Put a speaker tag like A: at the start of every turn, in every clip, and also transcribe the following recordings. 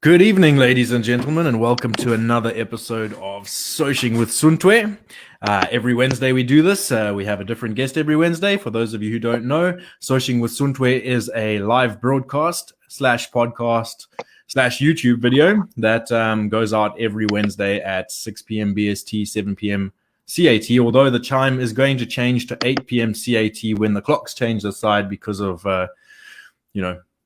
A: Good evening, ladies and gentlemen, and welcome to another episode of Soshing with Suntwe. Every Wednesday we do this. We have a different guest every Wednesday. For those of you who don't know, Soshing with Suntwe is a live broadcast slash podcast slash YouTube video that goes out every Wednesday at 6 p.m. BST, 7 p.m. CAT, although the chime is going to change to 8 p.m. CAT when the clocks change this side because of,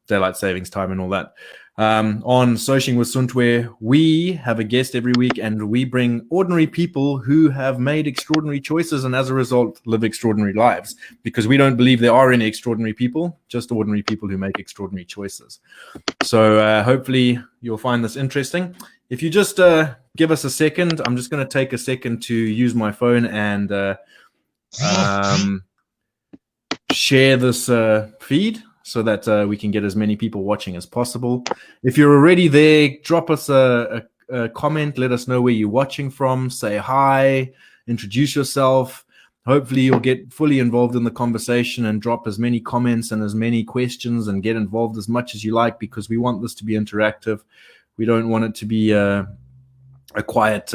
A: daylight savings time and all that. On Soshing with Suntwe, we have a guest every week and we bring ordinary people who have made extraordinary choices and as a result live extraordinary lives, because we don't believe there are any extraordinary people, just ordinary people who make extraordinary choices. So hopefully you'll find this interesting. If you just give us a second, I'm just going to take a second to use my phone and share this feed, so that we can get as many people watching as possible. If you're already there, drop us a comment. Let us know where you're watching from. Say hi, introduce yourself. Hopefully you'll get fully involved in the conversation and drop as many comments and as many questions and get involved as much as you like, because we want this to be interactive. We don't want it to be a quiet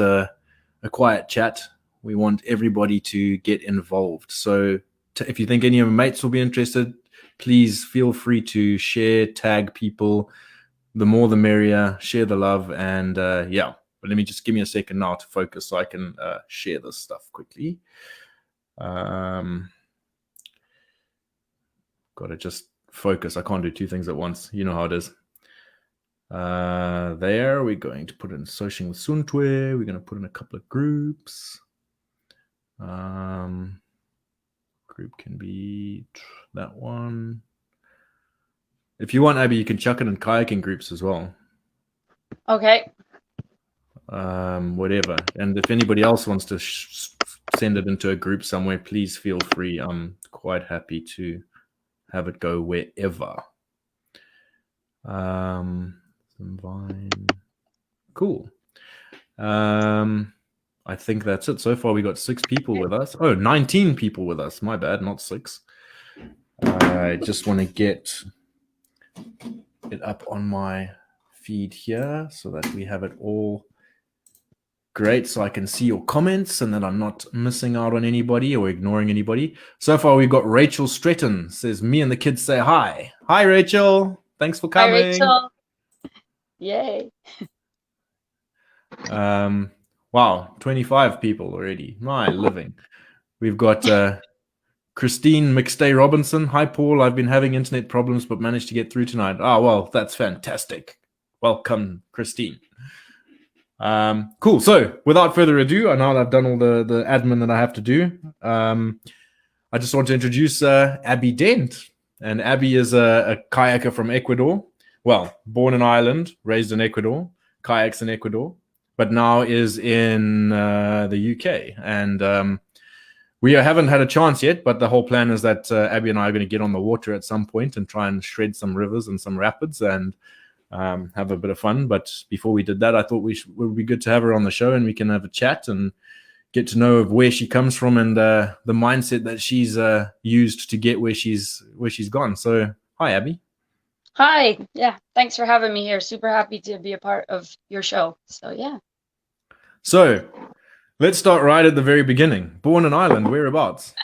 A: chat. We want everybody to get involved. So if you think any of your mates will be interested, please feel free to share, tag people. The more the merrier. Share the love. And but let me just give me a second now to focus so I can share this stuff quickly. Got to just focus. I can't do two things at once. You know how it is. There, we're going to put in Soshing with Suntwe. We're going to put in a couple of groups. Group can be that one. If you want, Abby, you can chuck it in kayaking groups as well.
B: Okay.
A: Whatever. And if anybody else wants to send it into a group somewhere, please feel free. I'm quite happy to have it go wherever. Cool. I think that's it. So far, we got 6 people with us. Oh, 19 people with us. My bad, not 6. I just want to get it up on my feed here so that we have it all great, so I can see your comments and that I'm not missing out on anybody or ignoring anybody. So far, we've got Rachel Stretton. Says, me and the kids say hi. Hi, Rachel. Thanks for coming.
B: Hi, Rachel. Yay.
A: Wow, 25 people already. My living. We've got Christine McStay Robinson. Hi, Paul. I've been having internet problems but managed to get through tonight. Oh, well, that's fantastic. Welcome, Christine. Cool. So without further ado, now that I've done all the admin that I have to do, I just want to introduce Abby Dent. And Abby is a kayaker from Ecuador. Well, born in Ireland, raised in Ecuador, kayaks in Ecuador, but now is in the UK. And we haven't had a chance yet, but the whole plan is that Abby and I are going to get on the water at some point and try and shred some rivers and some rapids and have a bit of fun. But before we did that, I thought it would be good to have her on the show and we can have a chat and get to know of where she comes from and the mindset that she's used to get where she's gone. So, hi, Abby.
B: Hi. Yeah, thanks for having me here. Super happy to be a part of your show. So, yeah.
A: So, let's start right at the very beginning. Born in Ireland, whereabouts?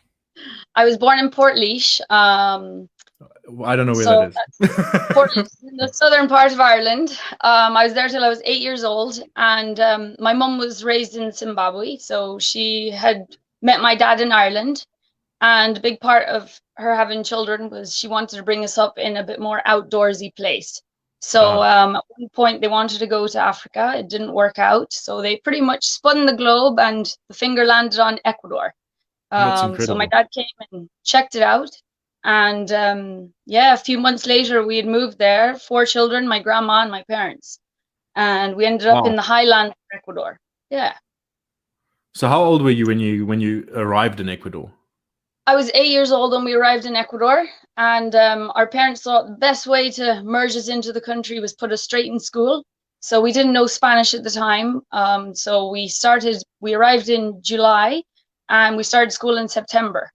B: I was born in Portlaoise.
A: I don't know where that is.
B: Portlaoise, in the southern part of Ireland. I was there till I was 8 years old, and my mum was raised in Zimbabwe, so she had met my dad in Ireland. And a big part of her having children was she wanted to bring us up in a bit more outdoorsy place. So at one point they wanted to go to Africa. It didn't work out. So they pretty much spun the globe and the finger landed on Ecuador.
A: That's incredible.
B: So my dad came and checked it out. And a few months later we had moved there, 4 children, my grandma and my parents. And we ended up in the highlands of Ecuador. Yeah.
A: So how old were you when you arrived in Ecuador?
B: I was 8 years old when we arrived in Ecuador, and our parents thought the best way to merge us into the country was put us straight in school. So we didn't know Spanish at the time. So we arrived in July and we started school in September.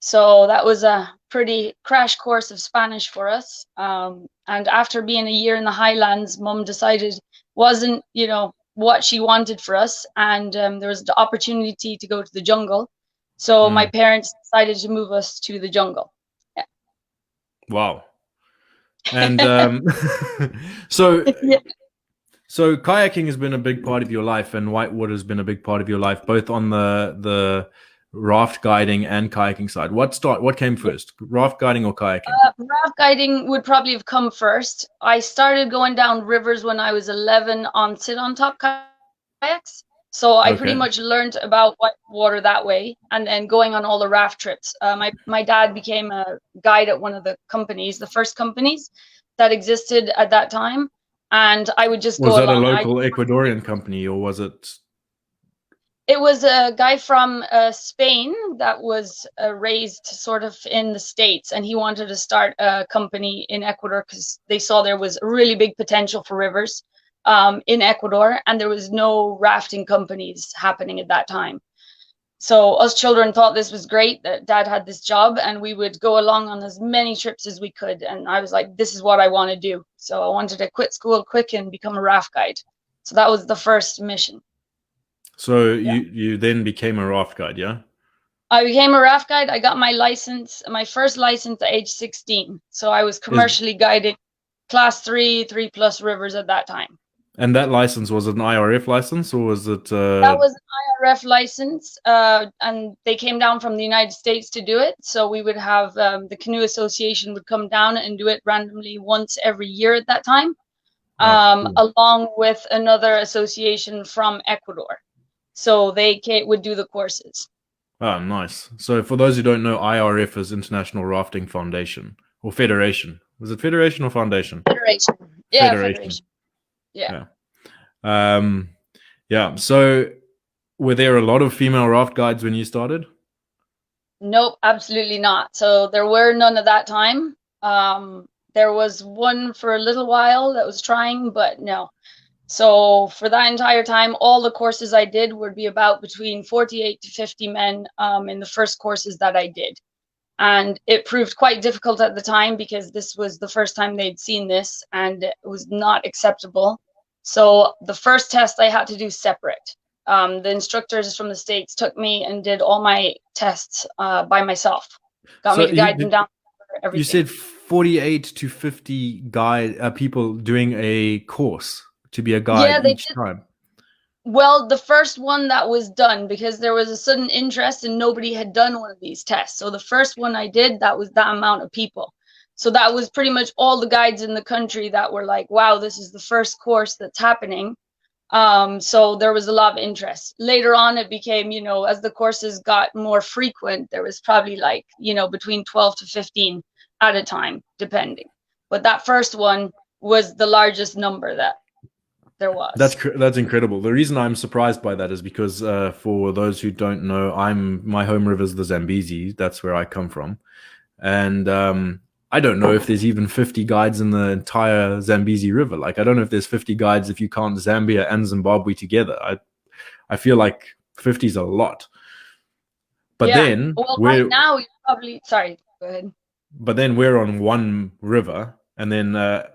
B: So that was a pretty crash course of Spanish for us. And after being a year in the Highlands, Mum decided wasn't, what she wanted for us. And there was the opportunity to go to the jungle. So my parents decided to move us to the jungle. Yeah.
A: Wow. And so
B: Yeah.
A: so kayaking has been a big part of your life, and whitewater has been a big part of your life, both on the raft guiding and kayaking side. What came first, raft guiding or kayaking?
B: Raft guiding would probably have come first. I started going down rivers when I was 11 on sit-on-top kayaks. So I pretty much learned about whitewater that way, and then going on all the raft trips. My dad became a guide at one of the companies, the first companies that existed at that time, and I would just
A: Was
B: go
A: that
B: along.
A: a local Ecuadorian company, or was it?
B: It was a guy from Spain that was raised sort of in the States, and he wanted to start a company in Ecuador because they saw there was a really big potential for rivers in Ecuador, and there was no rafting companies happening at that time. So us children thought this was great that Dad had this job, and we would go along on as many trips as we could. And I was like, this is what I want to do. So I wanted to quit school quick and become a raft guide. So that was the first mission.
A: So you then became a raft guide, yeah?
B: I became a raft guide. I got my license, my first license at age 16. So I was commercially guiding class 3+ rivers at that time.
A: And that license, was it an IRF license, or was it?
B: That was an IRF license, and they came down from the United States to do it. So we would have the Canoe Association would come down and do it randomly once every year at that time, cool. Along with another association from Ecuador. So they would do the courses.
A: Oh, nice. So for those who don't know, IRF is International Rafting Foundation or Federation. Was it Federation or Foundation?
B: Federation. Yeah, Federation. Yeah.
A: Yeah. So were there a lot of female raft guides when you started?
B: Nope, absolutely not. So there were none at that time. There was one for a little while that was trying, but no. So for that entire time, all the courses I did would be about between 48 to 50 men in the first courses that I did. And it proved quite difficult at the time because this was the first time they'd seen this, and it was not acceptable. So the first test I had to do separate. The instructors from the States took me and did all my tests by myself. Got me to guide them down for everything.
A: You said 48 to 50 people doing a course to be a guide each time.
B: Well, the first one that was done, because there was a sudden interest and nobody had done one of these tests. So the first one I did, that was that amount of people. So that was pretty much all the guides in the country that were like, wow, this is the first course that's happening. So there was a lot of interest. Later on, it became, as the courses got more frequent, there was probably like, between 12 to 15 at a time, depending. But that first one was the largest number that there was.
A: That's incredible. The reason I'm surprised by that is because for those who don't know, my home river is the Zambezi. That's where I come from, and I don't know if there's even 50 guides in the entire Zambezi River. Like, I don't know if there's 50 guides if you count Zambia and Zimbabwe together. I feel like 50 is a lot. But then,
B: right now you probably go ahead.
A: But then we're on one river. And then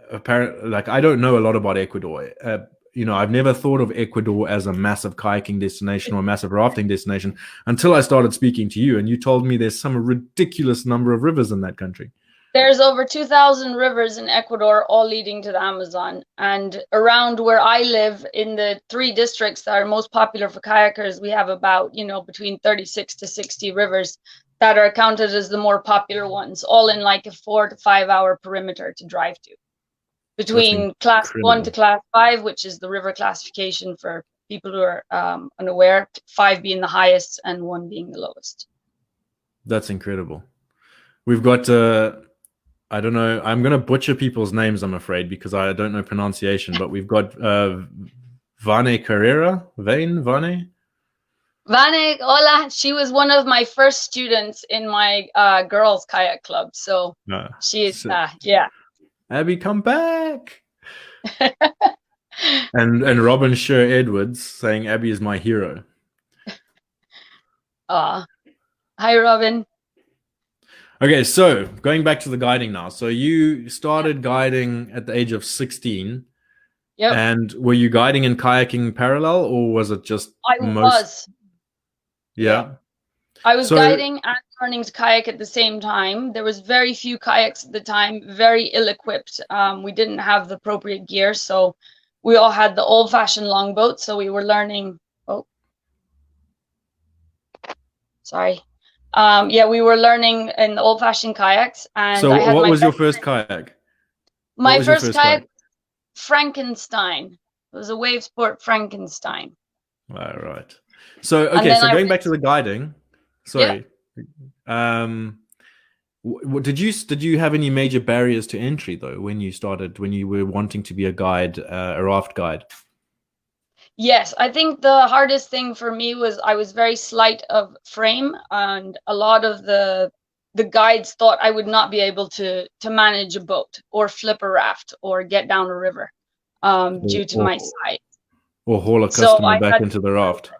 A: apparently, like, I don't know a lot about Ecuador. I've never thought of Ecuador as a massive kayaking destination or a massive rafting destination until I started speaking to you, and you told me there's some ridiculous number of rivers in that country.
B: There's over 2,000 rivers in Ecuador, all leading to the Amazon. And around where I live, in the 3 districts that are most popular for kayakers, we have about, between 36 to 60 rivers that are counted as the more popular ones, all in like a 4 to 5 hour perimeter to drive to. Between class 1 to class 5, which is the river classification for people who are unaware, 5 being the highest and 1 being the lowest.
A: That's incredible. We've got, I don't know, I'm going to butcher people's names, I'm afraid, because I don't know pronunciation, but we've got Vane Carrera, Vane?
B: Vane, hola. She was one of my first students in my girls' kayak club. So she is, yeah.
A: Abby, come back. and Robin Sher Edwards saying Abby is my hero.
B: Hi, Robin.
A: Okay, so going back to the guiding now. So you started guiding at the age of 16,
B: Yep,
A: and were you guiding and kayaking parallel, or was it just
B: I
A: most?
B: was. Yeah.
A: Yeah.
B: I was
A: So
B: guiding and learning to kayak at the same time. There was very few kayaks at the time, very ill-equipped. We didn't have the appropriate gear, so we all had the old-fashioned longboat. So we were learning. Oh, sorry. Yeah, we were learning in the old-fashioned kayaks, and
A: so
B: I had
A: what
B: my
A: was your
B: best
A: first
B: friend.
A: kayak? What
B: My
A: was your
B: first
A: first kayak?
B: kayak, Frankenstein. It was a wave sport Frankenstein,
A: All right. So
B: and
A: okay,
B: then
A: so
B: I
A: going back to the guiding.
B: yeah.
A: Sorry. Um, did you have any major barriers to entry though when you started, when you were wanting to be a guide, a raft guide?
B: Yes, I think the hardest thing for me was I was very slight of frame, and a lot of the guides thought I would not be able to manage a boat or flip a raft or get down a river
A: or,
B: due to
A: or,
B: my size.
A: or haul a
B: So
A: customer
B: I
A: back
B: had
A: into the raft?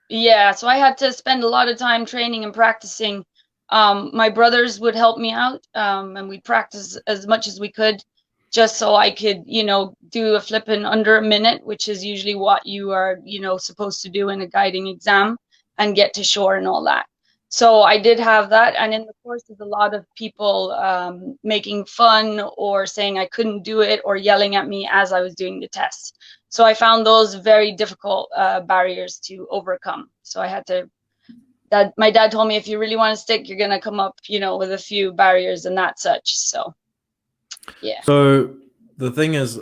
B: yeah, so I had to spend a lot of time training and practicing. My brothers would help me out, and we'd practice as much as we could, just so I could, do a flip in under a minute, which is usually what you are, supposed to do in a guiding exam, and get to shore and all that. So I did have that, and in the course, there's a lot of people making fun or saying I couldn't do it or yelling at me as I was doing the tests. So I found those very difficult barriers to overcome. So I had to. That my dad told me, if you really want to stick, you're gonna come up, with a few barriers and that such. So yeah,
A: So the thing is,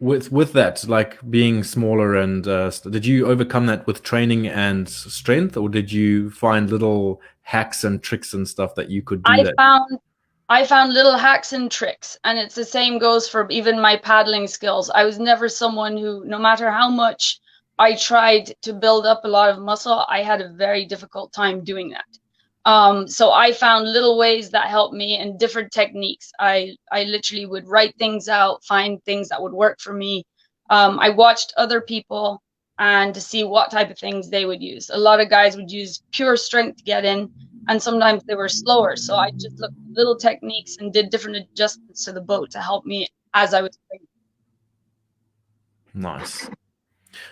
A: with that, like being smaller and did you overcome that with training and strength, or did you find little hacks and tricks and stuff that you could do
B: I
A: that?
B: found I found little hacks and tricks, and it's the same goes for even my paddling skills. I was never someone who, no matter how much I tried to build up a lot of muscle, I had a very difficult time doing that. So I found little ways that helped me and different techniques. I literally would write things out, find things that would work for me. I watched other people and to see what type of things they would use. A lot of guys would use pure strength to get in, and sometimes they were slower. So I just looked at little techniques and did different adjustments to the boat to help me as I was training.
A: Nice.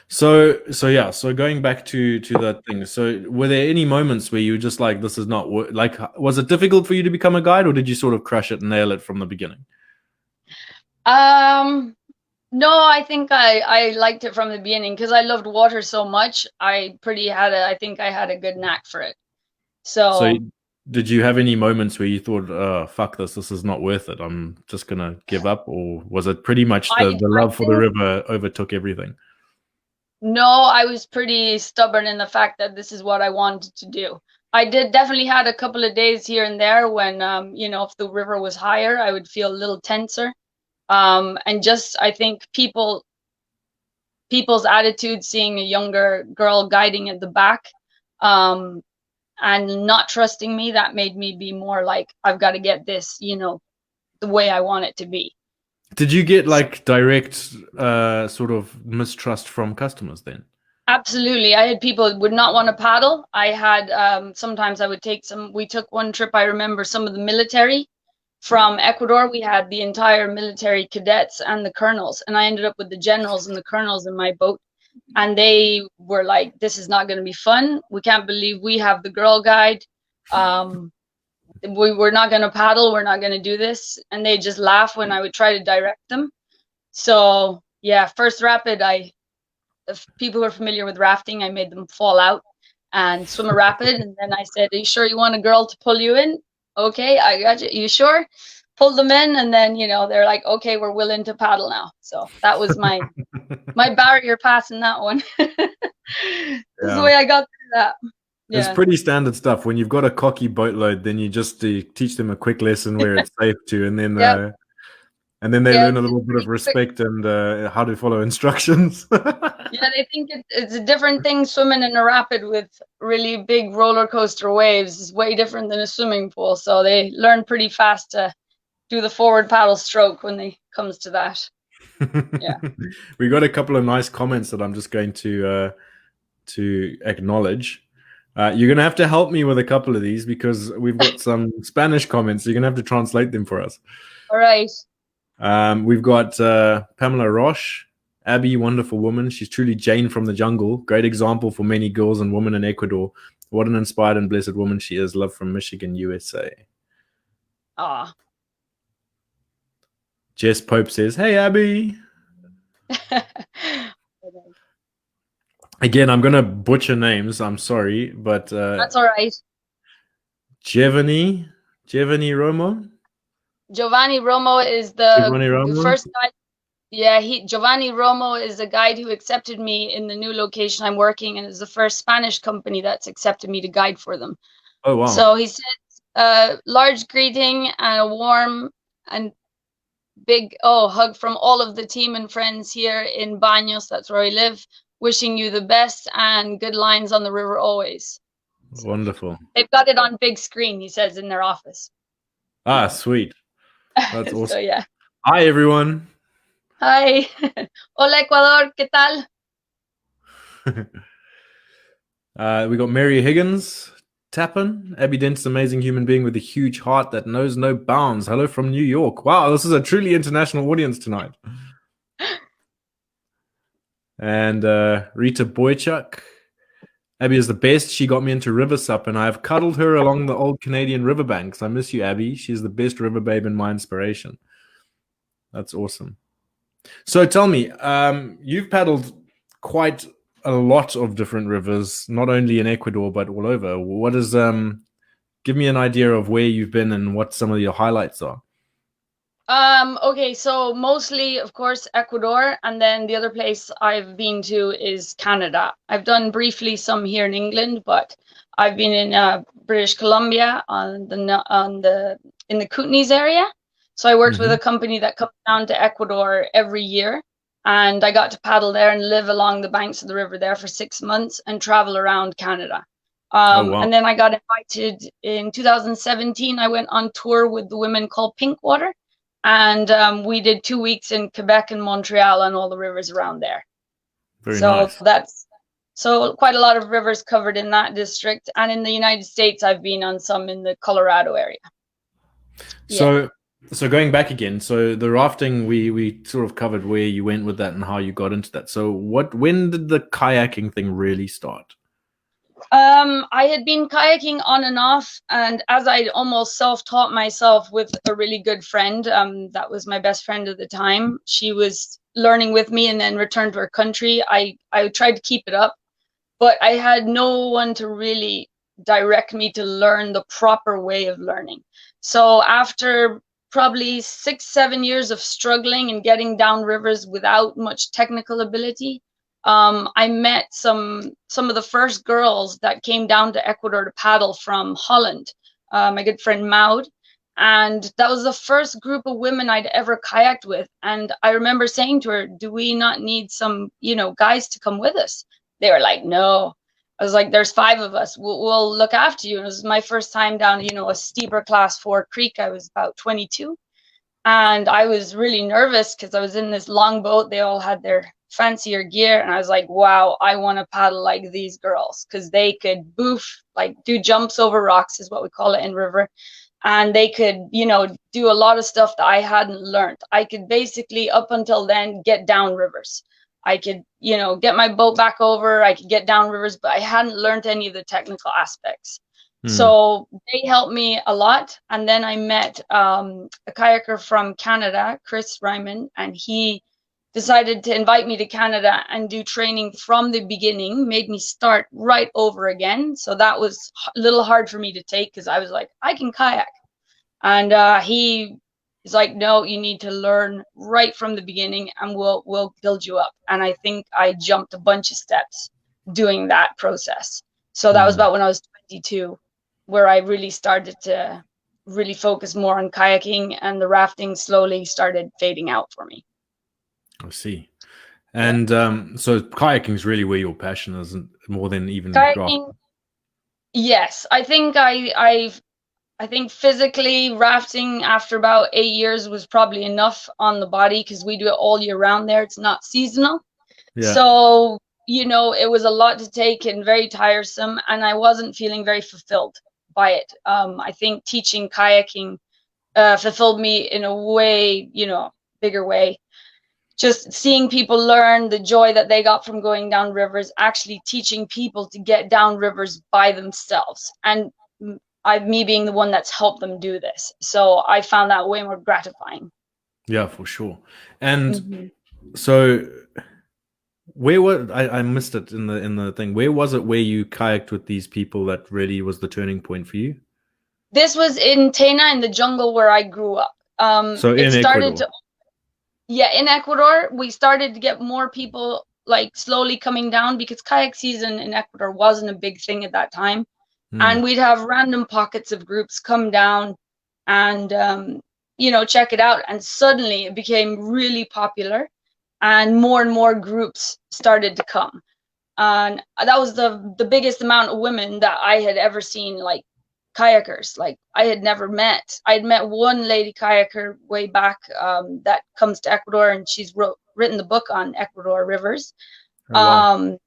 A: So yeah. So going back to that thing. So were there any moments where you were just like, this is not like, was it difficult for you to become a guide, or did you sort of crush it and nail it from the beginning?
B: Um, no, I think I liked it from the beginning because I loved water so much. I think I had a good knack for it.
A: So
B: So
A: did you have any moments where you thought, oh, fuck this is not worth it, I'm just gonna give up? Or was it pretty much the
B: I
A: love for the
B: think
A: river overtook everything?
B: no, I was pretty stubborn in the fact that this is what I wanted to do. I did definitely had a couple of days here and there when if the river was higher, I would feel a little tenser. And just I think people's attitude seeing a younger girl guiding at the back, um, and not trusting me, that made me be more like, I've got to get this, the way I want it to be.
A: Did you get
B: So
A: like direct sort of mistrust from customers then?
B: absolutely. I had people who would not want to paddle. I had sometimes I would we took one trip, I remember some of the military from Ecuador. We had the entire military cadets and the colonels, and I ended up with the generals and the colonels in my boat. And they were like, this is not going to be fun. We can't believe we have the girl guide. Um, we're not going to paddle. We're not going to do this. And they just laugh when I would try to direct them. So yeah, first rapid, if people who are familiar with rafting, I made them fall out and swim a rapid. And then I said, are you sure you want a girl to pull you in? Okay, I got you. You sure? Pulled them in, and then they're like, okay, we're willing to paddle now. So that was my barrier passing that one. This is the
A: Yeah.
B: way I got through that.
A: It's
B: Yeah.
A: pretty standard stuff. When you've got a cocky boatload, then you just teach them a quick lesson where it's safe to,
B: Yep.
A: and then they
B: Yeah.
A: learn a little bit of
B: Pretty quick.
A: respect and how to follow instructions.
B: Yeah, they think it's a different thing swimming in a rapid with really big roller coaster waves. It's way different than a swimming pool. So they learn pretty fast to do the forward paddle stroke when it comes to that. Yeah.
A: We got a couple of nice comments that I'm just going to acknowledge. You're gonna have to help me with a couple of these because we've got some Spanish comments. So you're gonna have to translate them for us.
B: All right.
A: We've got Pamela Roche, Abby, wonderful woman. She's truly Jane from the jungle. Great example for many girls and women in Ecuador. What an inspired and blessed woman she is. Love from Michigan, USA.
B: Ah.
A: Jess Pope says, "Hey, Abby." Again, I'm gonna butcher names. I'm sorry, but
B: That's all right.
A: Giovanni Romo.
B: Giovanni Romo is
A: Giovanni
B: the
A: Romo.
B: first guy. Yeah, Giovanni Romo is a guide who accepted me in the new location I'm working, and is the first Spanish company that's accepted me to guide for them.
A: Oh wow!
B: So he said, large greeting and a warm and big hug from all of the team and friends here in Baños. That's where I live. Wishing you the best and good lines on the river always.
A: Wonderful.
B: They've got it on big screen, he says, in their office.
A: Ah, sweet. That's awesome.
B: So, yeah.
A: Hi, everyone.
B: Hi. Hola, Ecuador. ¿Qué tal?
A: We got Mary Higgins tapping. Abby Dent's an amazing human being with a huge heart that knows no bounds. Hello from New York. Wow, this is a truly international audience tonight. And Rita Boychuk. Abby is the best. She got me into river sup, and I have cuddled her along the old Canadian riverbanks. I miss you, Abby. She's the best river babe and my inspiration. That's awesome. So tell me, you've paddled quite a lot of different rivers, not only in Ecuador, but all over. What is, give me an idea of where you've been and what some of your highlights are.
B: Okay, so mostly, of course, Ecuador, and then the other place I've been to is Canada. I've done briefly some here in England, but I've been in British Columbia in the Kootenays area. So I worked with a company that comes down to Ecuador every year, and I got to paddle there and live along the banks of the river there for 6 months and travel around Canada.
A: Wow.
B: And then I got invited in 2017. I went on tour with the women called Pinkwater. And we did 2 weeks in Quebec and Montreal and all the rivers around there.
A: Very nice.
B: So quite a lot of rivers covered in that district. And in the United States, I've been on some in the Colorado area.
A: So going back again, so the rafting, we sort of covered where you went with that and how you got into that. So when did the kayaking thing really start?
B: I had been kayaking on and off, and as I'd almost self-taught myself with a really good friend, that was my best friend at the time. She was learning with me and then returned to her country. I tried to keep it up, but I had no one to really direct me to learn the proper way of learning. So after probably 6-7 years of struggling and getting down rivers without much technical ability, I met some of the first girls that came down to Ecuador to paddle from Holland, my good friend Maud. And that was the first group of women I'd ever kayaked with. And I remember saying to her, do we not need some, guys to come with us? They were like, no. I was like, there's 5 of us. We'll look after you. And it was my first time down, a steeper class 4 creek. I was about 22. And I was really nervous because I was in this long boat. They all had their fancier gear, and I was like, wow, I want to paddle like these girls, because they could boof, like do jumps over rocks is what we call it in river, and they could do a lot of stuff that I hadn't learned. I could basically up until then get down rivers. I could get my boat back over, I could get down rivers, but I hadn't learned any of the technical aspects. So they helped me a lot. And then I met a kayaker from Canada, Chris Ryman, and he decided to invite me to Canada and do training from the beginning, made me start right over again. So that was a little hard for me to take, because I was like, I can kayak. And he is like, no, you need to learn right from the beginning, and we'll build you up. And I think I jumped a bunch of steps doing that process. So that was about when I was 22, where I really started to really focus more on kayaking, and the rafting slowly started fading out for me.
A: I see. And so kayaking is really where your passion is, more than even
B: kayaking. Yes, I think I think physically rafting after about 8 years was probably enough on the body, because we do it all year round there. It's not seasonal. Yeah. So it was a lot to take and very tiresome, and I wasn't feeling very fulfilled by it. I think teaching kayaking fulfilled me in a way, bigger way. Just seeing people learn the joy that they got from going down rivers, actually teaching people to get down rivers by themselves. And me being the one that's helped them do this. So I found that way more gratifying.
A: Yeah, for sure. And so where was I missed it in the thing. Where was it where you kayaked with these people that really was the turning point for you?
B: This was in Tena, in the jungle where I grew up.
A: So in Ecuador.
B: Yeah, in Ecuador, we started to get more people like slowly coming down, because kayak season in Ecuador wasn't a big thing at that time. And we'd have random pockets of groups come down and, check it out. And suddenly it became really popular, and more groups started to come. And that was the biggest amount of women that I had ever seen, like kayakers. Like I had never met. I'd met one lady kayaker way back that comes to Ecuador, and she's written the book on Ecuador rivers.
A: Oh, wow.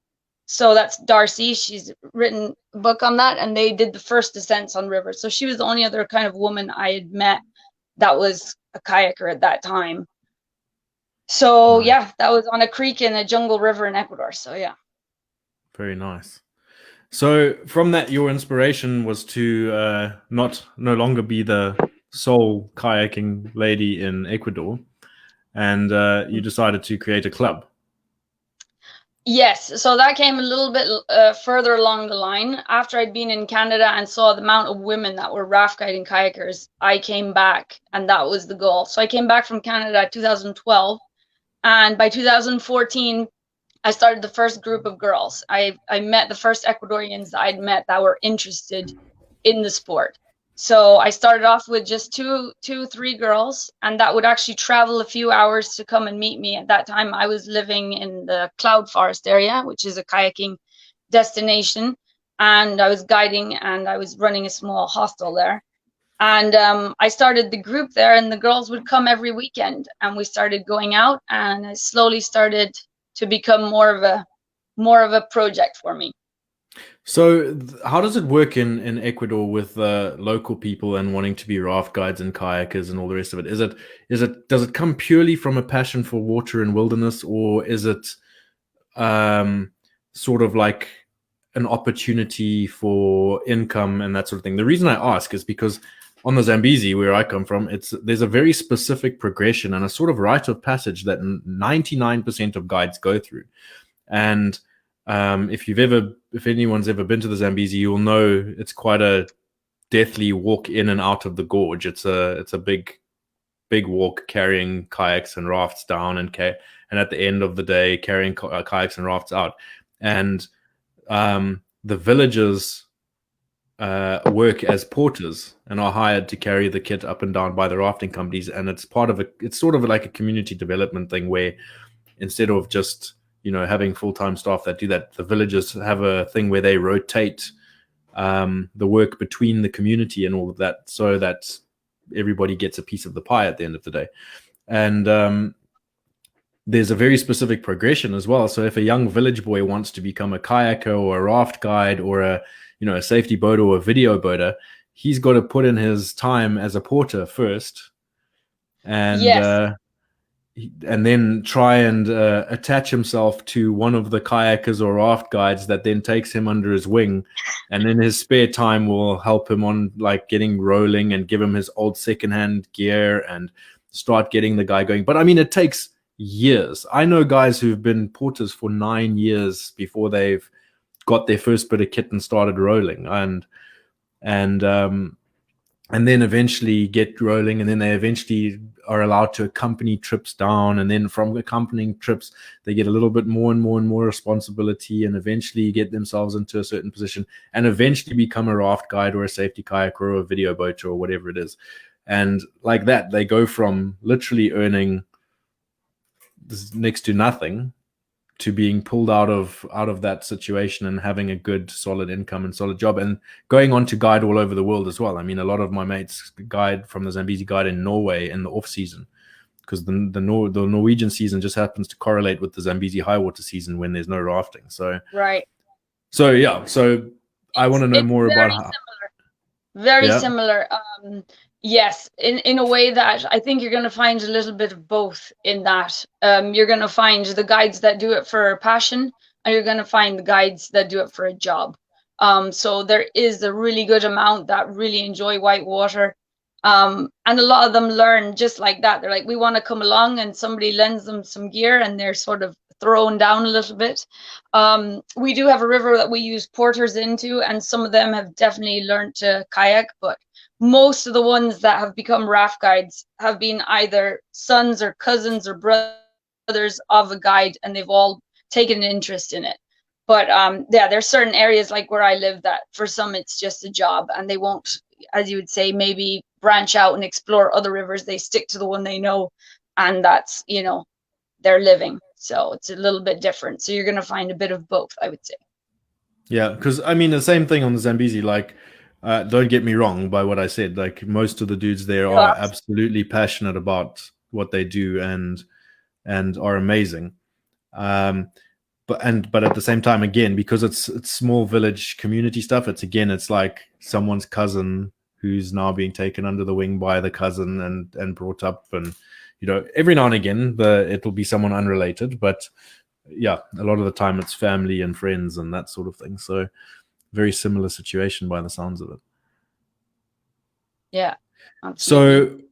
B: So that's Darcy. She's written a book on that, and they did the first descents on rivers. So she was the only other kind of woman I had met that was a kayaker at that time. So yeah, that was on a creek in a jungle river in Ecuador. So yeah.
A: Very nice. So from that, your inspiration was to no longer be the sole kayaking lady in Ecuador, and you decided to create a club.
B: Yes, so that came a little bit further along the line. After I'd been in Canada and saw the amount of women that were raft guiding kayakers, I came back, and that was the goal. So I came back from Canada in 2012, and by 2014, I started the first group of girls. I met the first Ecuadorians that I'd met that were interested in the sport. So I started off with just three girls, and that would actually travel a few hours to come and meet me. At that time, I was living in the Cloud Forest area, which is a kayaking destination, and I was guiding, and I was running a small hostel there. And I started the group there, and the girls would come every weekend, and we started going out, and I slowly started to become more of a project for me.
A: So how does it work in Ecuador with local people and wanting to be raft guides and kayakers and all the rest of it? Does it come purely from a passion for water and wilderness, or is it sort of like an opportunity for income and that sort of thing? The reason I ask is because on the Zambezi, where I come from, there's a very specific progression and a sort of rite of passage that 99% of guides go through. And if anyone's ever been to the Zambezi, you'll know it's quite a deathly walk in and out of the gorge. It's a big walk, carrying kayaks and rafts down, and at the end of the day, carrying kayaks and rafts out. And the villagers work as porters and are hired to carry the kit up and down by the rafting companies. And it's sort of like a community development thing, where instead of just having full-time staff that do that, the villagers have a thing where they rotate the work between the community and all of that, so that everybody gets a piece of the pie at the end of the day. And there's a very specific progression as well. So if a young village boy wants to become a kayaker or a raft guide or a safety boater or a video boater, he's got to put in his time as a porter first, and
B: yes.
A: And then try and attach himself to one of the kayakers or raft guides that then takes him under his wing, and in his spare time will help him on like getting rolling and give him his old secondhand gear and start getting the guy going. But I mean, it takes years. I know guys who've been porters for 9 years before they've got their first bit of kit and started rolling, and then eventually get rolling, and then they eventually are allowed to accompany trips down, and then from accompanying trips they get a little bit more and more responsibility, and eventually get themselves into a certain position, and eventually become a raft guide or a safety kayaker or a video boater or whatever it is. And like that, they go from literally earning next to nothing to being pulled out of that situation and having a good solid income and solid job, and going on to guide all over the world as well. I mean, a lot of my mates guide from the Zambezi guide in Norway in the off season, because the Norwegian season just happens to correlate with the Zambezi high water season when there's no rafting. So
B: Right.
A: yeah. So I want to know more about how.
B: Very similar. Yes, in a way that I think you're going to find a little bit of both in that. You're going to find the guides that do it for passion, and you're going to find the guides that do it for a job. So there is a really good amount that really enjoy whitewater. And a lot of them learn just like that. They're like, we want to come along, and somebody lends them some gear, and they're sort of thrown down a little bit. We do have a river that we use porters into, and some of them have definitely learned to kayak, but most of the ones that have become raft guides have been either sons or cousins or brothers of a guide, and they've all taken an interest in it. But yeah, there's certain areas like where I live that for some it's just a job, and they won't, as you would say, maybe branch out and explore other rivers. They stick to the one they know, and that's, you know, their living. So it's a little bit different. So you're going to find a bit of both, I would say.
A: Yeah, because I mean the same thing on the Zambezi. Like, don't get me wrong by what I said. Like most of the dudes there are absolutely passionate about what they do and are amazing. But at the same time, again, because it's small village community stuff, it's like someone's cousin who's now being taken under the wing by the cousin and brought up, and you know, every now and again it'll be someone unrelated, but yeah, a lot of the time it's family and friends and that sort of thing. So very similar situation by the sounds of it.
B: Yeah, absolutely.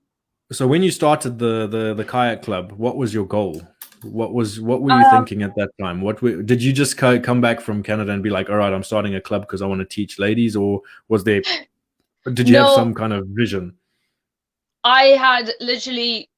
A: So when you started the kayak club, what was your goal? What were you thinking at that time? Did you just come back from Canada and be like, all right, I'm starting a club because I want to teach ladies, or did you have some kind of vision?
B: I had literally,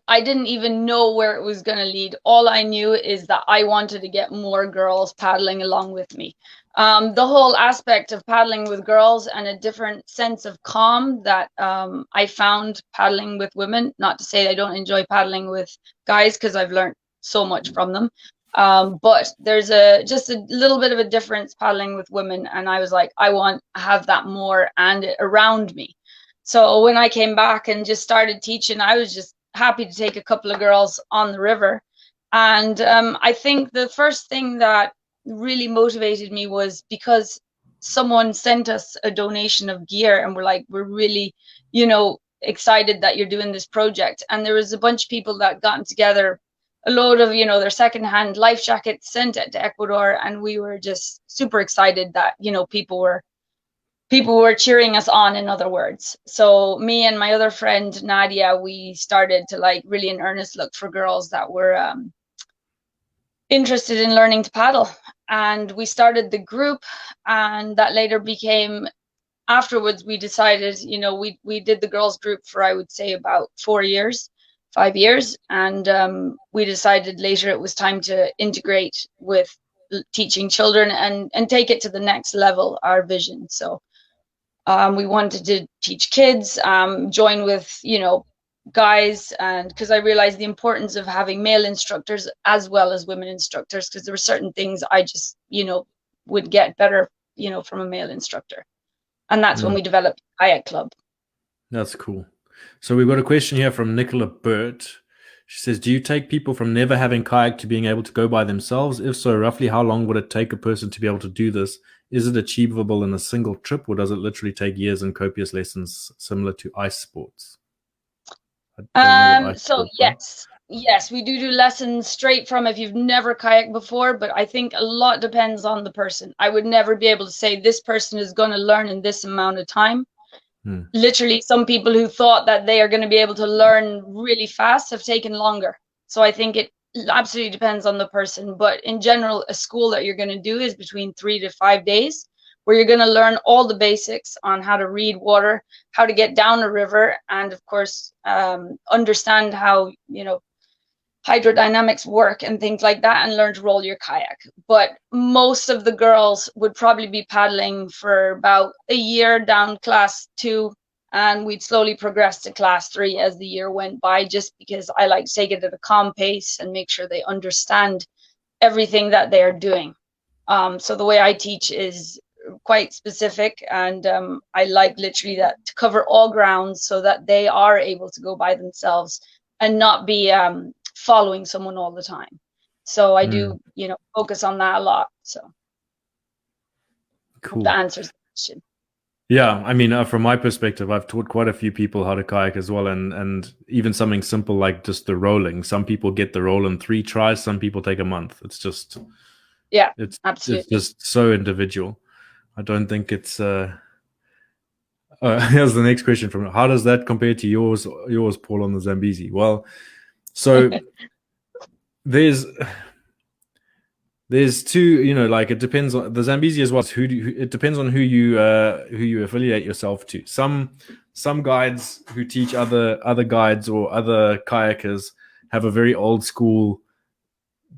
B: I didn't even know where it was going to lead. All I knew is that I wanted to get more girls paddling along with me. The whole aspect of paddling with girls and a different sense of calm that I found paddling with women. Not to say I don't enjoy paddling with guys, because I've learned so much from them. But there's just a little bit of a difference paddling with women. And I was like, I want to have that more and around me. So when I came back and just started teaching, I was just happy to take a couple of girls on the river. And I think the first thing that really motivated me was because someone sent us a donation of gear, and we're really, you know, excited that you're doing this project. And there was a bunch of people that gotten together, a load of, you know, their secondhand life jackets, sent it to Ecuador, and we were just super excited that, you know, people were cheering us on, in other words. So me and my other friend Nadia, we started to like really in earnest look for girls that were interested in learning to paddle, and we started the group. And that later became, afterwards we decided, you know, we did the girls group for, I would say, about 5 years, and we decided later it was time to integrate with teaching children and take it to the next level, our vision. So we wanted to teach kids, join with, you know, guys, and because I realized the importance of having male instructors as well as women instructors, because there were certain things I just, you know, would get better, you know, from a male instructor. And that's when we developed Kayak Club.
A: That's cool. So we've got a question here from Nicola Burt. She says, do you take people from never having kayak to being able to go by themselves? If so, roughly how long would it take a person to be able to do this? Is it achievable in a single trip, or does it literally take years and copious lessons similar to ice sports?
B: So yes, we do lessons straight from, if you've never kayaked before, but I think a lot depends on the person. I would never be able to say this person is going to learn in this amount of time. Literally, some people who thought that they are going to be able to learn really fast have taken longer. So I think it absolutely depends on the person. But in general, a school that you're going to do is between 3 to 5 days, where you're going to learn all the basics on how to read water, how to get down a river, and of course, understand how, you know, hydrodynamics work and things like that, and learn to roll your kayak. But most of the girls would probably be paddling for about a year down class 2, and we'd slowly progress to class 3 as the year went by, just because I like to take it at a calm pace and make sure they understand everything that they are doing. So the way I teach is quite specific, and I like literally that to cover all grounds so that they are able to go by themselves and not be following someone all the time. So I do, focus on that a lot. So
A: Cool.
B: that answers the question.
A: Yeah, I mean, from my perspective, I've taught quite a few people how to kayak as well, and even something simple like just the rolling. Some people get the roll in 3 tries, some people take a month. It's just,
B: absolutely.
A: It's just so individual. I don't think it's. Here's the next question from: how does that compare to yours, Paul, on the Zambezi? Well, so there's two, like it depends on the Zambezi as well. It depends on who you affiliate yourself to. Some guides who teach other guides or other kayakers have a very old school,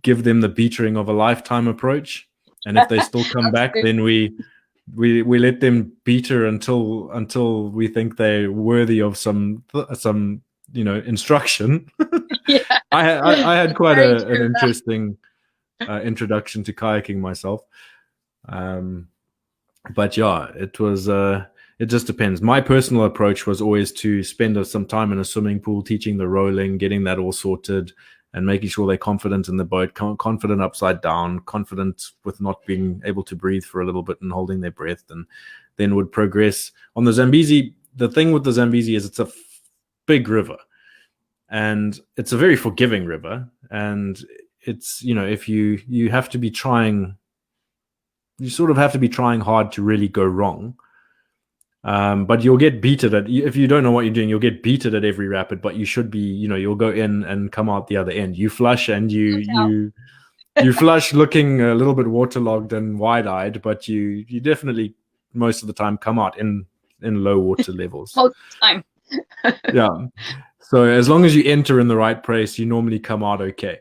A: give them the beatering of a lifetime approach, and if they still come back, then we let them beater until we think they're worthy of some instruction.
B: Yeah.
A: I had quite an interesting introduction to kayaking myself, but yeah, it was it just depends. My personal approach was always to spend some time in a swimming pool, teaching the rolling, getting that all sorted, and making sure they're confident in the boat, confident upside down, confident with not being able to breathe for a little bit and holding their breath, and then would progress. On the Zambezi, the thing with the Zambezi is it's a big river, and it's a very forgiving river, and it's, if you have to be trying, you sort of have to be trying hard to really go wrong. But you'll get beaten at, if you don't know what you're doing, you'll get beaten at every rapid, but you should be, you'll go in and come out the other end. You flush and you flush looking a little bit waterlogged and wide-eyed, but you definitely most of the time come out in low water levels.
B: Most of the time.
A: Yeah. So as long as you enter in the right place, you normally come out okay.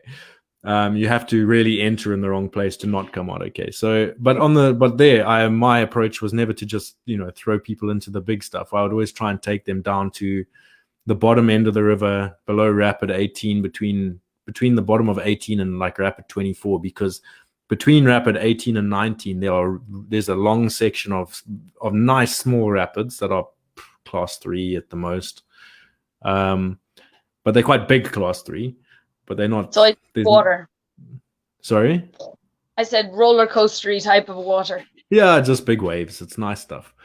A: You have to really enter in the wrong place to not come out okay. So, my approach was never to just, throw people into the big stuff. I would always try and take them down to the bottom end of the river, below rapid 18, between the bottom of 18 and like rapid 24, because between rapid 18 and 19, there's a long section of nice small rapids that are class 3 at the most. But they're quite big class 3. But they're not.
B: So it's water.
A: Sorry?
B: I said roller coastery type of water.
A: Yeah, just big waves. It's nice stuff.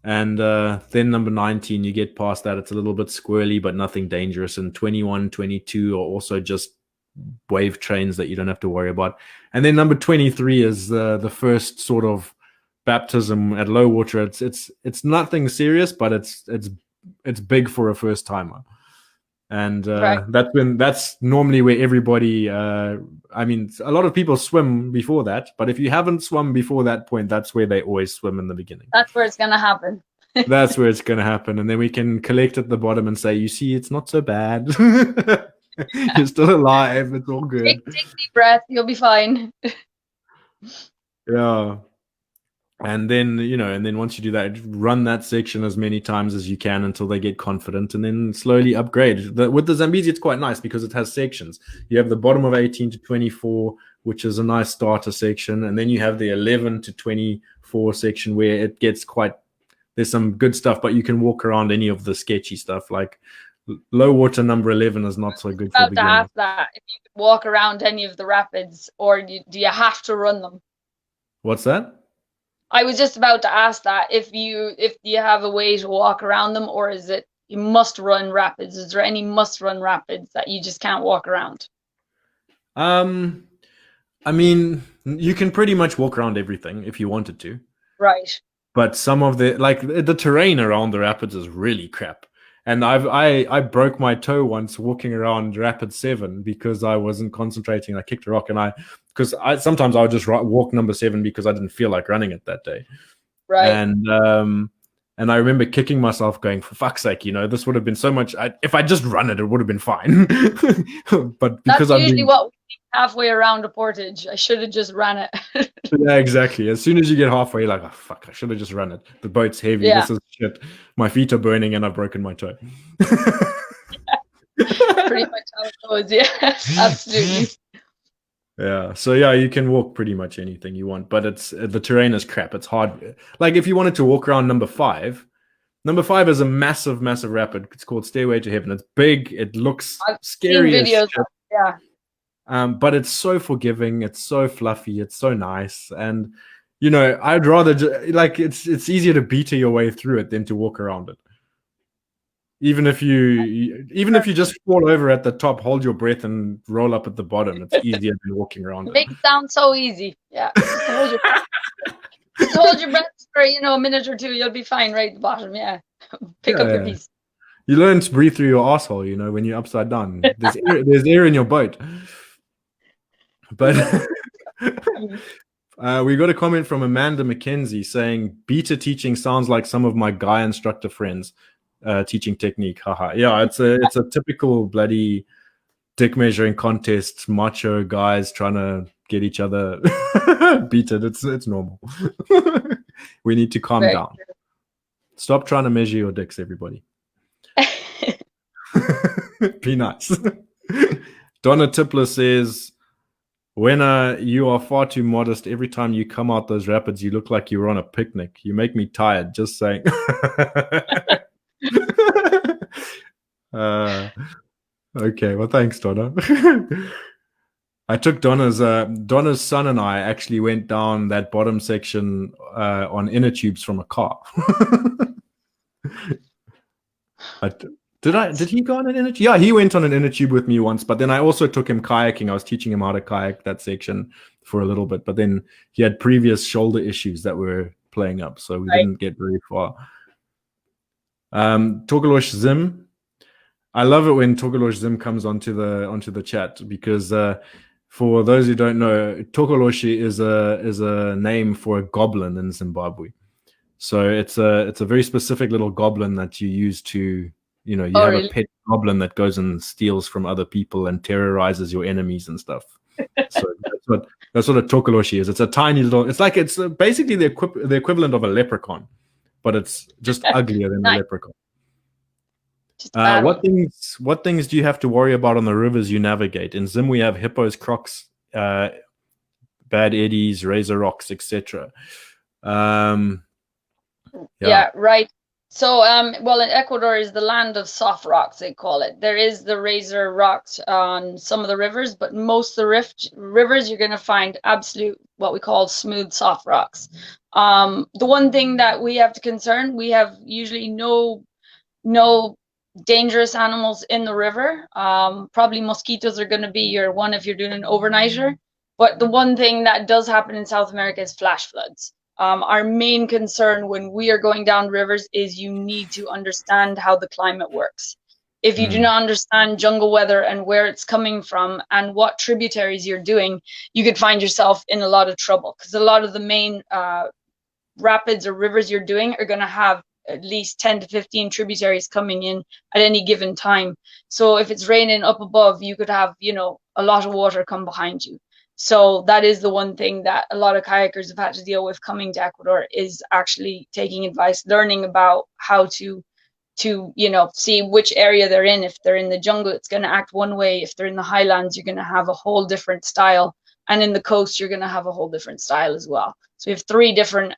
A: And then number 19, you get past that. It's a little bit squirrely, but nothing dangerous. And 21, 22 are also just wave trains that you don't have to worry about. And then number 23 is the first sort of baptism at low water. It's nothing serious, but it's big for a first timer. And
B: right.
A: that's normally where everybody, a lot of people swim before that, but if you haven't swum before that point, that's where they always swim in the beginning.
B: That's where it's going to happen.
A: That's where it's going to happen. And then we can collect at the bottom and say, you see, it's not so bad. You're still alive. It's all good.
B: Take a deep breath. You'll be fine.
A: Yeah. And then, and then once you do that, run that section as many times as you can until they get confident, and then slowly upgrade. With the Zambezi, it's quite nice because it has sections. You have the bottom of 18 to 24, which is a nice starter section. And then you have the 11 to 24 section where it gets there's some good stuff, but you can walk around any of the sketchy stuff. Like low water number 11 is not so good for beginners.
B: I was about to ask that, if you could walk around any of the rapids, or do you have to run them?
A: What's that?
B: I was just about to ask that, if you have a way to walk around them, or is it you must run rapids? Is there any must run rapids that you just can't walk around?
A: You can pretty much walk around everything if you wanted to.
B: Right.
A: But some of the terrain around the rapids is really crap. And I broke my toe once walking around Rapid 7 because I wasn't concentrating. I kicked a rock, and sometimes I would just walk number 7 because I didn't feel like running it that day.
B: Right.
A: And I remember kicking myself, going, for fuck's sake, this would have been so much. If I just run it, it would have been fine. But because
B: that's usually what we do halfway around a portage. I should have just ran it.
A: Yeah, exactly. As soon as you get halfway, you're like, oh, fuck, I should have just run it. The boat's heavy. Yeah. This is shit. My feet are burning and I've broken my toe.
B: Pretty much how it goes. Yeah, absolutely.
A: Yeah. So yeah, you can walk pretty much anything you want, but the terrain is crap. It's hard. Like if you wanted to walk around number 5, Number 5 is a massive, massive rapid. It's called Stairway to Heaven. It's big. It looks
B: I've
A: scary
B: seen
A: as
B: videos.
A: shit.
B: Yeah.
A: But it's so forgiving. It's so fluffy. It's so nice. And, you know, I'd rather, like, it's easier to beta your way through it than to walk around it. Even if you just fall over at the top, hold your breath and roll up at the bottom, it's easier than walking around
B: It makes it sound so easy. Yeah. Just hold your breath for, a minute or two. You'll be fine right at the bottom. Yeah. Pick up your piece.
A: You learn to breathe through your asshole, when you're upside down. There's air in your boat. But we got a comment from Amanda McKenzie saying, beta teaching sounds like some of my guy instructor friends teaching technique. Haha. Yeah, it's a typical bloody dick measuring contest, macho guys trying to get each other beaten. It's normal. We need to calm down. Stop trying to measure your dicks, everybody. Be nice. Donna Tipler says, when you are far too modest. Every time you come out those rapids, you look like you were on a picnic. You make me tired, just saying. Okay, well, thanks, Donna. I took Donna's son and I actually went down that bottom section on inner tubes from a car. Did he go on an inner tube? Yeah, he went on an inner tube with me once, but then I also took him kayaking. I was teaching him how to kayak that section for a little bit, but then he had previous shoulder issues that were playing up, so we didn't get very far. Togolosh Zim. I love it when Togolosh Zim comes onto the chat, because for those who don't know, Togoloshi is a name for a goblin in Zimbabwe. So it's a very specific little goblin that you use to, you have a pet goblin that goes and steals from other people and terrorizes your enemies and stuff. So that's what a Togoloshi is. It's a tiny little. It's basically the equivalent of a leprechaun, but it's just uglier than a leprechaun. What things do you have to worry about on the rivers you navigate? In Zim, we have hippos, crocs, bad eddies, razor rocks, etc.
B: Yeah, right. So, well, in Ecuador is the land of soft rocks, they call it. There is the razor rocks on some of the rivers, but most of the rivers, you're going to find absolute, what we call smooth, soft rocks. The one thing that we have to concern, we have usually no dangerous animals in the river. Probably mosquitoes are going to be your one if you're doing an overnighter. But the one thing that does happen in South America is flash floods. Our main concern when we are going down rivers is you need to understand how the climate works. If you do not understand jungle weather and where it's coming from and what tributaries you're doing, you could find yourself in a lot of trouble, because a lot of the main rapids or rivers you're doing are going to have at least 10 to 15 tributaries coming in at any given time. So if it's raining up above, you could have, a lot of water come behind you. So that is the one thing that a lot of kayakers have had to deal with coming to Ecuador, is actually taking advice, learning about how to see which area they're in. If they're in the jungle, it's going to act one way. If they're in the highlands, you're going to have a whole different style. And in the coast, you're going to have a whole different style as well. So we have 3 different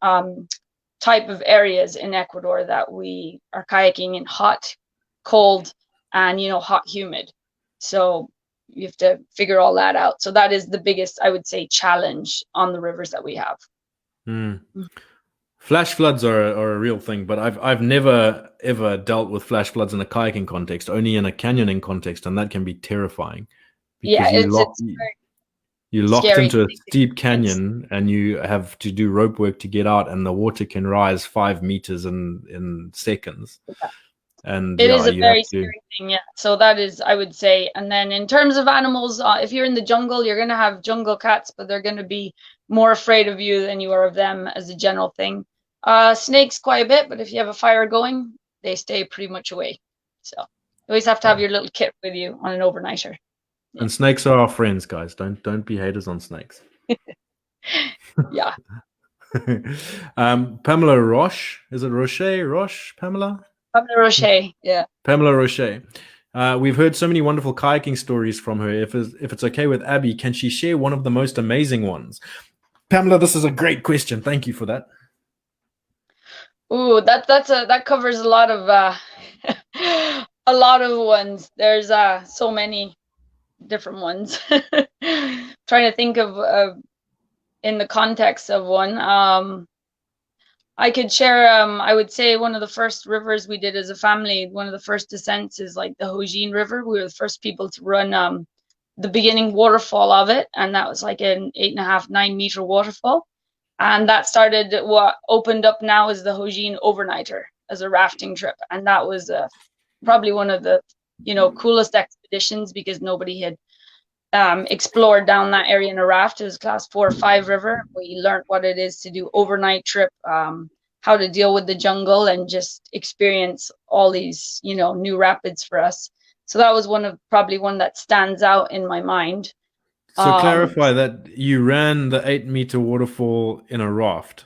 B: type of areas in Ecuador that we are kayaking in: hot, cold, and hot, humid. So you have to figure all that out. So that is the biggest, I would say, challenge on the rivers that we have.
A: Flash floods are a real thing, but I've never ever dealt with flash floods in a kayaking context, only in a canyoning context, and that can be terrifying.
B: Because
A: you're locked into a steep canyon and you have to do rope work to get out, and the water can rise 5 meters in seconds.
B: Yeah.
A: And
B: it is a very scary thing, yeah. So that is, I would say. And then in terms of animals, if you're in the jungle, you're going to have jungle cats, but they're going to be more afraid of you than you are of them as a general thing. Snakes quite a bit, but if you have a fire going, they stay pretty much away. So you always have to have your little kit with you on an overnighter. Yeah.
A: And snakes are our friends, guys. Don't be haters on snakes.
B: Yeah.
A: Pamela Roche, is it Roche? Pamela
B: Roche, yeah.
A: Pamela Roche. We've heard so many wonderful kayaking stories from her. If it's okay with Abby, can she share one of the most amazing ones? Pamela, this is a great question. Thank you for that.
B: Ooh, that covers a lot of a lot of ones. There's so many different ones. Trying to think of in the context of one. I could share. I would say one of the first rivers we did as a family. One of the first descents is like the Hojin River. We were the first people to run the beginning waterfall of it, and that was like an 8.5, 9 meter waterfall. And that started what opened up now as the Hojin Overnighter as a rafting trip, and that was probably one of the coolest expeditions because nobody had explored down that area in a raft. It was class 4 or 5 river. We learned what it is to do overnight trip, how to deal with the jungle, and just experience all these new rapids for us. So that was probably one that stands out in my mind.
A: So clarify that you ran the 8 meter waterfall in a raft.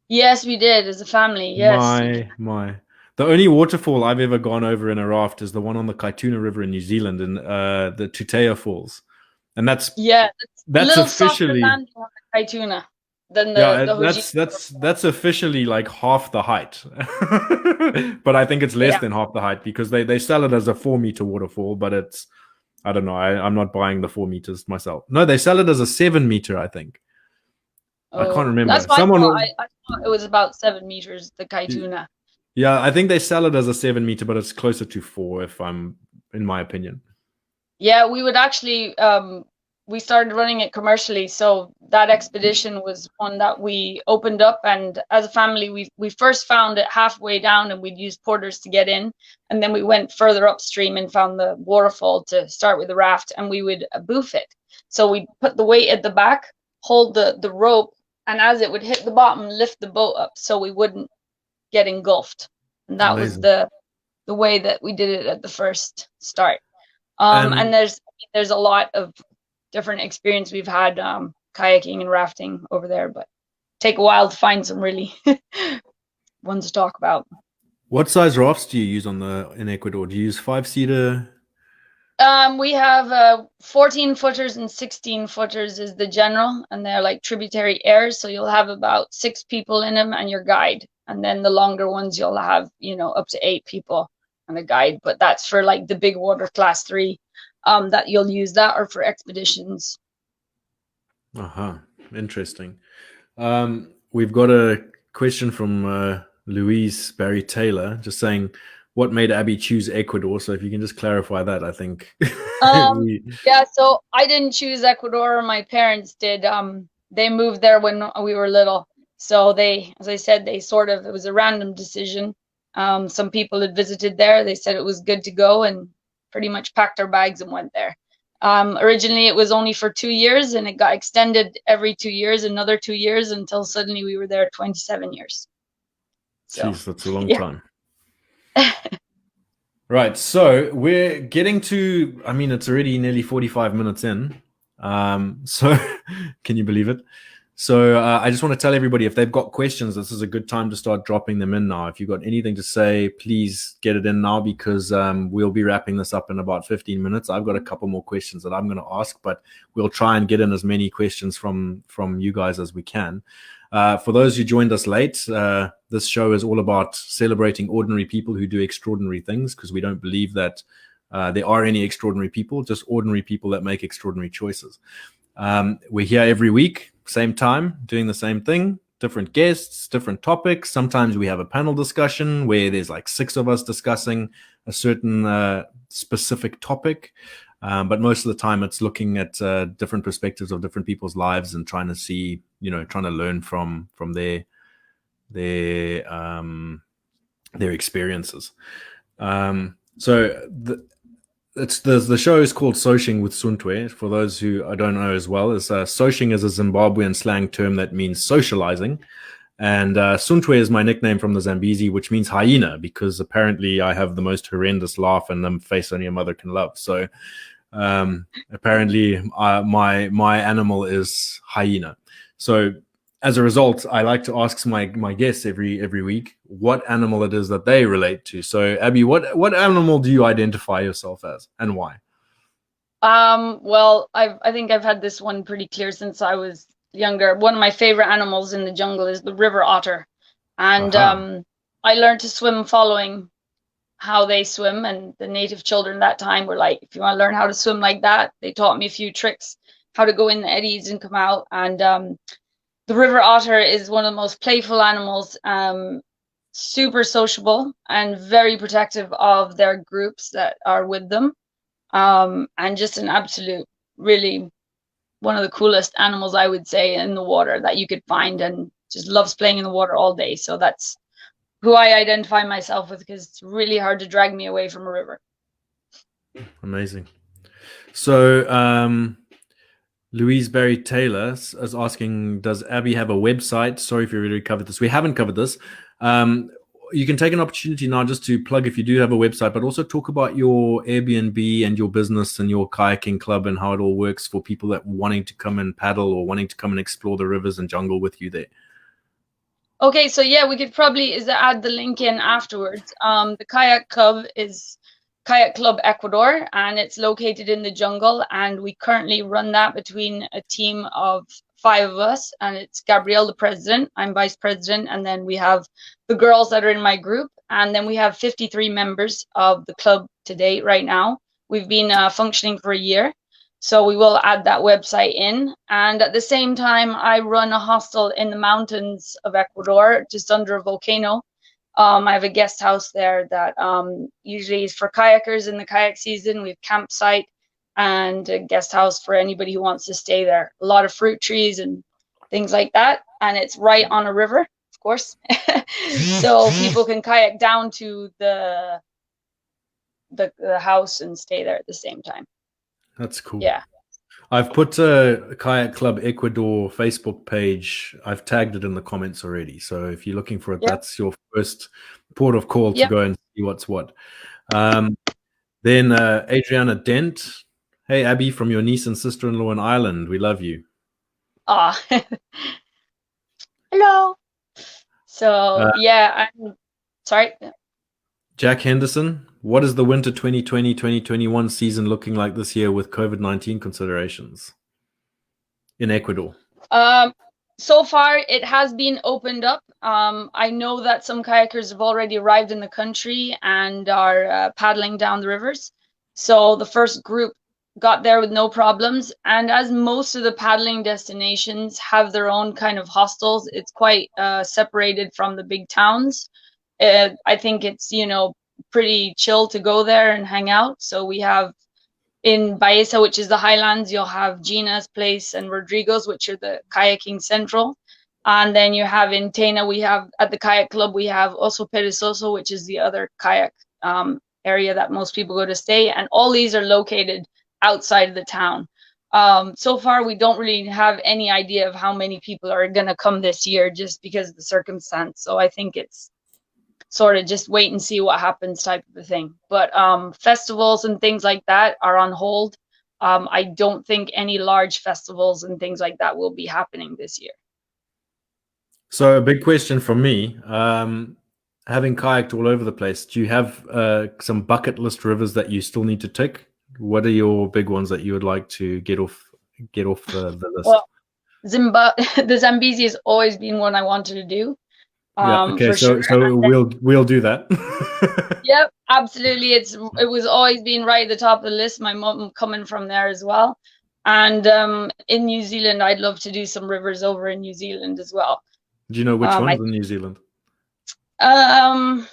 B: Yes, we did as a family. Yes.
A: My. The only waterfall I've ever gone over in a raft is the one on the Kaituna River in New Zealand, in the Tutea Falls, and that's
B: a little
A: officially
B: softer landing on the Kaituna than
A: yeah,
B: the Hojin.
A: that's officially like half the height, but I think it's less than half the height because they sell it as a 4 meter waterfall, but it's I don't know. I'm not buying the 4 meters myself. No, they sell it as a 7 meter. I think. I can't remember.
B: That's fine. I thought it was about 7 meters, the Kaituna.
A: Yeah, I think they sell it as a 7 meter, but it's closer to 4, if I'm in my opinion.
B: Yeah, we would actually we started running it commercially, so that expedition was one that we opened up, and as a family we first found it halfway down and we'd use porters to get in, and then we went further upstream and found the waterfall to start with the raft, and we would boof it. So we'd put the weight at the back, hold the rope, and as it would hit the bottom, lift the boat up so we wouldn't get engulfed. And that was the way that we did it at the first start. And there's a lot of different experience we've had kayaking and rafting over there, but take a while to find some really ones to talk about.
A: What size rafts do you use in Ecuador? Do you use 5-seater?
B: We have 14 footers and 16 footers is the general, and they're like tributary airs, so you'll have about 6 people in them and your guide, and then the longer ones you'll have up to 8 people and a guide, but that's for like the big water class 3 that you'll use that, or for expeditions.
A: Interesting. We've got a question from Louise Barry Taylor just saying, what made Abby choose Ecuador? So if you can just clarify that, I think.
B: Yeah, so I didn't choose Ecuador. My parents did. They moved there when we were little. So they, as I said, it was a random decision. Some people had visited there. They said it was good to go and pretty much packed our bags and went there. Originally, it was only for 2 years, and it got extended every 2 years, another 2 years, until suddenly we were there 27 years. So,
A: jeez, that's a long time. Right, so we're getting to, I mean, it's already nearly 45 minutes in. So can you believe it? So I just want to tell everybody, if they've got questions, this is a good time to start dropping them in now. If you've got anything to say, please get it in now, because we'll be wrapping this up in about 15 minutes. I've got a couple more questions that I'm going to ask, but we'll try and get in as many questions from you guys as we can. For those who joined us late, this show is all about celebrating ordinary people who do extraordinary things, because we don't believe that there are any extraordinary people, just ordinary people that make extraordinary choices. We're here every week, same time, doing the same thing, different guests, different topics. Sometimes we have a panel discussion where there's like 6 of us discussing a certain specific topic. But most of the time it's looking at different perspectives of different people's lives and trying to see, trying to learn from their experiences. So the show is called Soshing with Suntwe. For those who I don't know as well, Soshing is a Zimbabwean slang term that means socializing. And Suntwe is my nickname from the Zambezi, which means hyena, because apparently I have the most horrendous laugh and the face only a mother can love. So apparently my animal is hyena. So as a result, I like to ask my guests every week what animal it is that they relate to. So Abby, what animal do you identify yourself as, and why?
B: Well, I think I've had this one pretty clear since I was younger. One of my favorite animals in the jungle is the river otter. And I learned to swim following how they swim, and the native children that time were like, if you want to learn how to swim like that, they taught me a few tricks, how to go in the eddies and come out. And the river otter is one of the most playful animals, super sociable and very protective of their groups that are with them, and just an absolute, really one of the coolest animals, I would say, in the water that you could find, and just loves playing in the water all day. So that's who I identify myself with, because it's really hard to drag me away from a river.
A: Amazing. So Louise Barry Taylor is asking, does Abby have a website? Sorry if you already covered this. We haven't covered this. You can take an opportunity now just to plug if you do have a website, but also talk about your Airbnb and your business and your kayaking club and how it all works for people that wanting to come and paddle or wanting to come and explore the rivers and jungle with you there.
B: Okay, so yeah, we could probably add the link in afterwards. The kayak club is Kayak Club Ecuador, and it's located in the jungle, and we currently run that between a team of 5 of us, and it's Gabrielle, the president, I'm vice president, and then we have the girls that are in my group, and then we have 53 members of the club to date right now. We've been functioning for a year. So we will add that website in. And at the same time, I run a hostel in the mountains of Ecuador, just under a volcano. I have a guest house there that usually is for kayakers in the kayak season. We have campsite and a guest house for anybody who wants to stay there. A lot of fruit trees and things like that. And it's right on a river, of course. So people can kayak down to the house and stay there at the same time.
A: That's cool.
B: Yeah.
A: I've put a Kayak Club Ecuador Facebook page. I've tagged it in the comments already. So if you're looking for it, that's your first port of call to go and see what's what. Then Adriana Dent. Hey, Abby, from your niece and sister-in-law in Ireland. We love you.
B: Hello. So, yeah, I'm sorry.
A: Jack Henderson, what is the winter 2020-2021 season looking like this year with COVID-19 considerations in Ecuador?
B: So far, it has been opened up. I know that some kayakers have already arrived in the country and are paddling down the rivers. So the first group got there with no problems. And as most of the paddling destinations have their own kind of hostels, it's quite separated from the big towns. I think it's, pretty chill to go there and hang out. So we have in Baeza, which is the highlands, you'll have Gina's place and Rodrigo's, which are the kayaking central. And then you have in Tena, we have at the kayak club, we have also Perezoso, which is the other kayak area that most people go to stay. And all these are located outside of the town. So far, we don't really have any idea of how many people are going to come this year just because of the circumstance. So I think it's sort of just wait and see what happens type of a thing. But festivals and things like that are on hold. I don't think any large festivals and things like that will be happening this year.
A: So a big question from me, having kayaked all over the place, do you have some bucket list rivers that you still need to tick? What are your big ones that you would like to get off the list?
B: Well, the Zambezi has always been one I wanted to do.
A: Okay, so we'll do that.
B: Yep, absolutely. It was always been right at the top of the list. My mom coming from there as well. And in New Zealand, I'd love to do some rivers over in New Zealand as well.
A: Do you know which ones in New Zealand?
B: Kaituna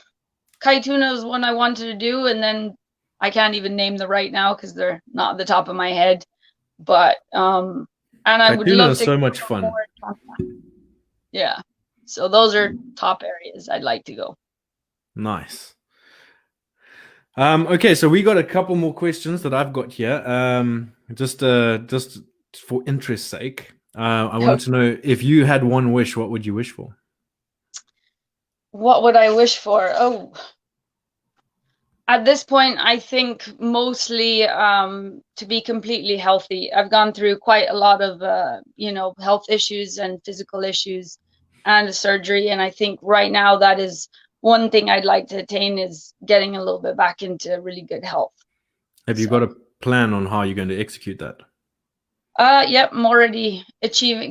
B: is one I wanted to do, and then I can't even name them right now because they're not at the top of my head. But and I would love to.
A: So much fun.
B: Yeah. So those are top areas I'd like to go.
A: Nice. Okay, so we got a couple more questions that I've got here. Just for interest's sake, I wanted to know, if you had one wish, what would you wish for?
B: What would I wish for? Oh, at this point, I think mostly to be completely healthy. I've gone through quite a lot of health issues and physical issues and a surgery, and I think right now that is one thing I'd like to attain, is getting a little bit back into really good health.
A: Have you got a plan on how you're going to execute that?
B: Yep, I'm already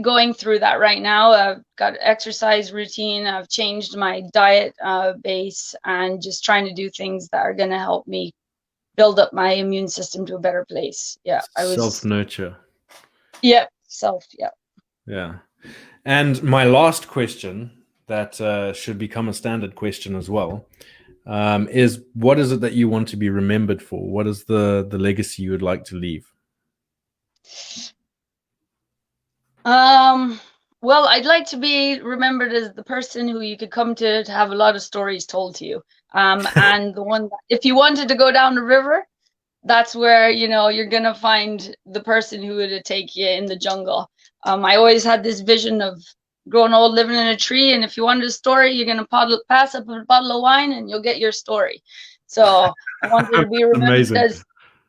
B: going through that right now. I've got exercise routine. I've changed my diet base and just trying to do things that are going to help me build up my immune system to a better place. Yeah,
A: Self-nurture.
B: Yep,
A: Yeah. And my last question that should become a standard question as well is, what is it that you want to be remembered for? What is the legacy you would like to leave?
B: Well, I'd like to be remembered as the person who you could come to have a lot of stories told to you. And the one, if you wanted to go down the river, that's where, you're going to find the person who would take you in the jungle. I always had this vision of growing old, living in a tree. And if you wanted a story, you're going to pass up a bottle of wine and you'll get your story. So I wanted to be remembered as,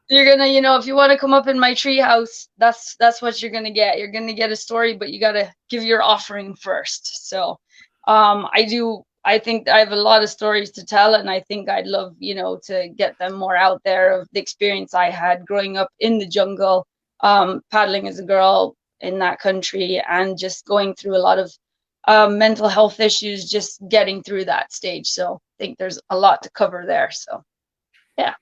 B: you're gonna, if you want to come up in my tree house, that's what you're gonna get. You're gonna get a story, but you gotta give your offering first. So I think I have a lot of stories to tell, and I think I'd love, to get them more out there of the experience I had growing up in the jungle, paddling as a girl in that country, and just going through a lot of mental health issues, just getting through that stage. So I think there's a lot to cover there. So yeah.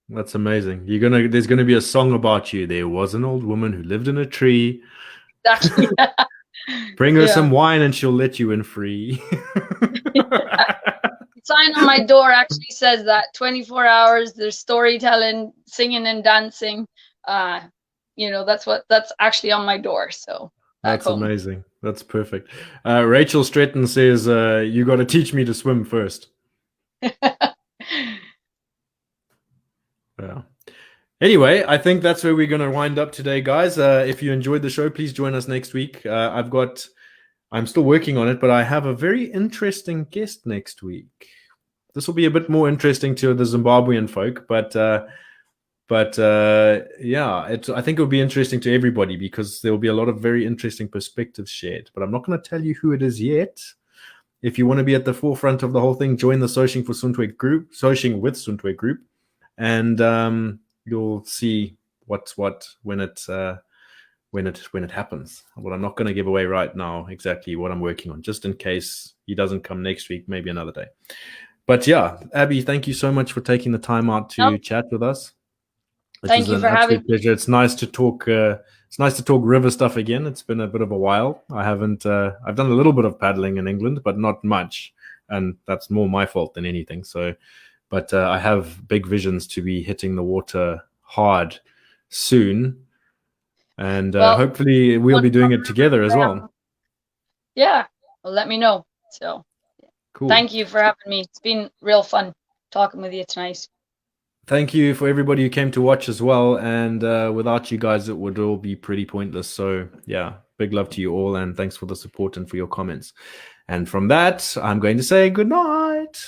A: That's amazing. There's gonna be a song about you. There was an old woman who lived in a tree.
B: Exactly.
A: Bring her some wine and she'll let you in free.
B: The sign on my door actually says that 24 hours, there's storytelling, singing and dancing. That's actually on my door. So
A: that's amazing. That's perfect. Rachel Stretton says, you got to teach me to swim first. Yeah. Anyway, I think that's where we're going to wind up today, guys. If you enjoyed the show, please join us next week. I'm still working on it, but I have a very interesting guest next week. This will be a bit more interesting to the Zimbabwean folk, but yeah, I think it will be interesting to everybody because there will be a lot of very interesting perspectives shared. But I'm not going to tell you who it is yet. If you want to be at the forefront of the whole thing, join the Soshing for Suntwe group, Soshing with Suntwe group, and you'll see what's what when it happens. Well, I'm not going to give away right now exactly what I'm working on, just in case he doesn't come next week, maybe another day. But yeah, Abby, thank you so much for taking the time out to chat with us.
B: Thank you for having me.
A: Pleasure. It's nice to talk. It's nice to talk river stuff again. It's been a bit of a while. I've done a little bit of paddling in England, but not much, and that's more my fault than anything. So, but I have big visions to be hitting the water hard soon, and hopefully we'll be doing it together as well.
B: Yeah, well, let me know. So, cool. Thank you for having me. It's been real fun talking with you tonight.
A: Thank you for everybody who came to watch as well. And without you guys, it would all be pretty pointless. So yeah, big love to you all. And thanks for the support and for your comments. And from that, I'm going to say good night.